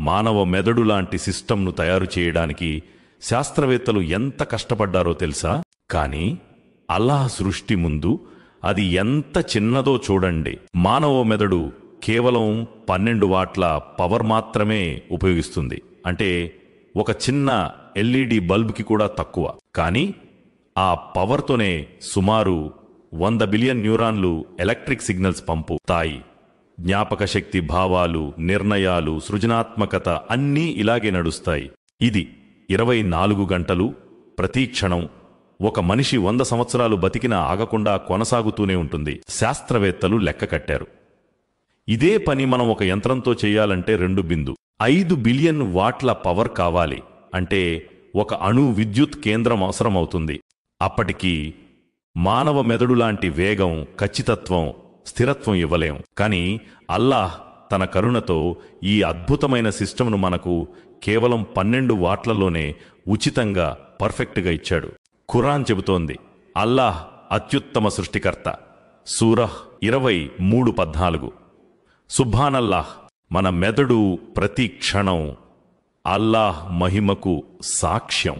మానవ మెదడు లాంటి సిస్టమ్ను తయారు చేయడానికి శాస్త్రవేత్తలు ఎంత కష్టపడ్డారో తెలుసా? కానీ అల్లాహ్ సృష్టి ముందు అది ఎంత చిన్నదో చూడండి. మానవ మెదడు కేవలం 12 వాట్ల పవర్ మాత్రమే ఉపయోగిస్తుంది. అంటే ఒక చిన్న ఎల్ఈడి బల్బ్కి కూడా తక్కువ. కానీ ఆ పవర్తోనే సుమారు 100 బిలియన్ న్యూరాన్లు ఎలక్ట్రిక్ సిగ్నల్స్ పంపుతాయి. జ్ఞాపక శక్తి, భావాలు, నిర్ణయాలు, సృజనాత్మకత అన్నీ ఇలాగే నడుస్తాయి. ఇది 24 గంటలు ప్రతి క్షణం ఒక మనిషి 100 సంవత్సరాలు బతికినా ఆగకుండా కొనసాగుతూనే ఉంటుంది. శాస్త్రవేత్తలు లెక్క కట్టారు. ఇదే పని మనం ఒక యంత్రంతో చేయాలంటే 2.5 బిలియన్ వాట్ల పవర్ కావాలి. అంటే ఒక అణు విద్యుత్ కేంద్రం అవసరమవుతుంది. అప్పటికి మానవ మెదడు లాంటి వేగం, ఖచ్చితత్వం, స్థిరత్వం ఇవ్వలేం. కానీ అల్లాహ్ తన కరుణతో ఈ అద్భుతమైన సిస్టమ్ను మనకు కేవలం 12 వాట్లలోనే ఉచితంగా, పర్ఫెక్ట్గా ఇచ్చాడు. ఖురాన్ చెబుతోంది, అల్లాహ్ అత్యుత్తమ సృష్టికర్త. సూరహ్ 23:14. సుబ్హానల్లాహ్. మన మెదడు ప్రతి క్షణం అల్లాహ్ మహిమకు సాక్ష్యం.